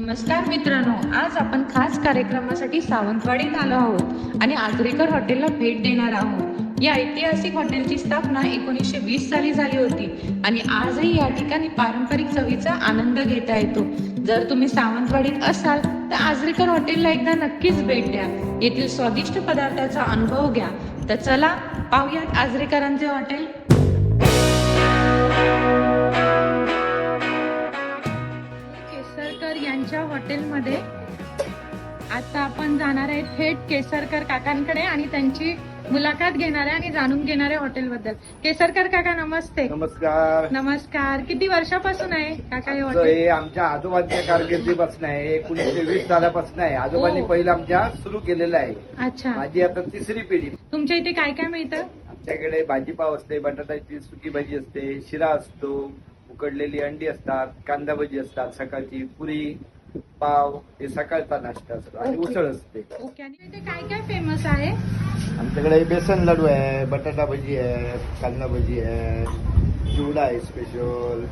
नमस्कार मित्रांनो, आज आपण खास कार्यक्रमासाठी सावंतवाडीत आलो आहोत आणि आजरेकर हॉटेलला भेट देणार आहोत। या ऐतिहासिक हॉटेलची स्थापना 1920 साली झाली होती आणि आजही या ठिकाणी पारंपरिक चवीचा आनंद घेता येतो। जर तुम्ही सावंतवाडीत असाल तर आजरेकर हॉटेलला एकदा नक्कीच भेट द्या, येथील स्वादिष्ट पदार्थाचा अनुभव घ्या। तर चला पाहूयात आजरेकरांचे हॉटेल। केसरकर यांच्या हॉटेलमध्ये आता आपण जाणार आहे थेट केसरकर काकांकडे आणि त्यांची मुलाखत घेणार आहे आणि जाणून घेणार आहे हॉटेल बद्दल। केसरकर काका नमस्ते। नमस्कार। नमस्कार। किती वर्षापासून आहे काका हे हॉटेल? हे आमच्या आजोबांच्या कारकिर्दीपासून आहे, 1920 सालापासून आहे। आजोबांनी पहिलं आमच्या सुरू केलेलं आहे। अच्छा, माझी आता तिसरी पिढी। तुमच्या इथे काय काय मिळतं? आमच्याकडे भाजीपाव असते, बटाट्याची सुकी भाजी असते, शिरा असतो, उकडलेली अंडी असतात, कांदा भजी असतात, सकाळची पुरी पाव हे सकाळचा नाश्ता असतो आणि उसळ असते। ओके, आणि इथे काय काय फेमस आहे? आमच्याकडे बेसन लाडू आहे, बटाटा भजी आहे, कांदा भजी आहे, चिवडा आहे स्पेशल,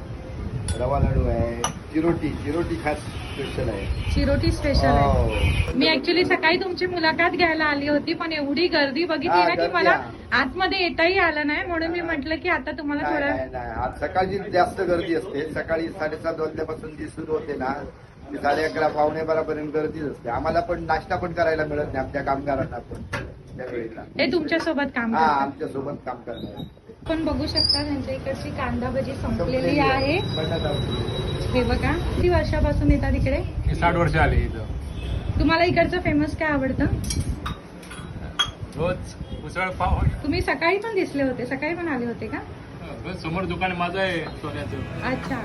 रवा लाडू आहे, चिरोटी खास स्पेशल आहे। चिरोटी स्पेशल आहे। हो। मी ऍक्च्युली सकाळी तुमची मुलाखत घ्यायला आली होती, पण एवढी गर्दी बघितली ना की मला आतमध्ये येताही आलं नाही, म्हणून मी म्हटलं की आता तुम्हाला थोडं नाही, आज सकाळची जास्त गर्दी असते। सकाळी 7:30 वाजल्यापासून जी सुरू होते ना, 11:30 पावणे 12 पर्यंत गर्दीच असते। आम्हाला पण नाश्ता पण करायला मिळत नाही, आमच्या कामगारांना पण त्यावेळेला। हे तुमच्या सोबत काम हा, करतात? आमच्या सोबत काम करणार। पण बघू शकता त्यांच्या इकडची कांदा भजी संपलेली आहे। बटाटा हे बघा, किती वर्षापासून येतात इकडे? 60 वर्ष आले इथं। तुम्हाला इकडचं फेमस काय आवडतं? रोज उसळ पाव। तुम्ही सकाळी पण दिसले होते, सकाळी पण आले होते का? रोज समोर दुकान माझं आहे सोन्याचं। अच्छा,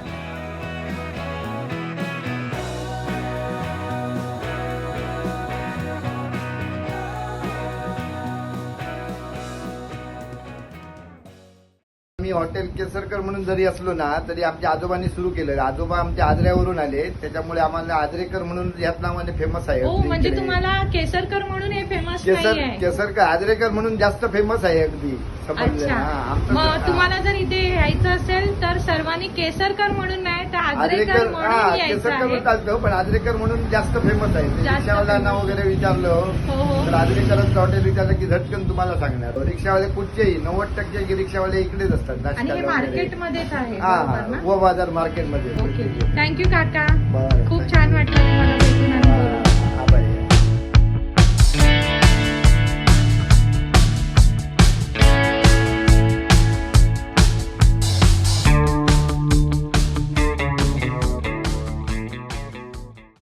मी हॉटेल केसरकर म्हणून जरी असलो ना तरी आमच्या आजोबांनी सुरू केलं। आजोबा आमच्या आजऱ्यावरून आले, त्याच्यामुळे आम्हाला आजरेकर म्हणून याच नावाने फेमस आहे। हो, म्हणजे तुम्हाला केसरकर म्हणून हे फेमस नाहीये? केसरकर आजरेकर म्हणून जास्त फेमस आहे अगदी, समजलं? अच्छा, हा, मग तुम्हाला जर इथे यायचं असेल तर सर्वांनी केसरकर म्हणून नाही तर आजरेकर म्हणून यायचं केसरकर आहे। चालतं, पण आजरेकर म्हणून जास्त फेमस आहे। जास्त रिक्षावाल्यांना famous. वगैरे विचारलं हो हो, तर आजरेकरांचं हॉटेल विचारलं की झटकन तुम्हाला सांगणार। रिक्षावाले कुठचेही 90% रिक्षावाले इकडेच असतात आणि हे नाश्त्याला वगैरे। मार्केटमध्येच आहे हा, बरोबर ना? व बाजार मार्केटमध्ये। ओके, थँक्यू काका, बरं. खूप छान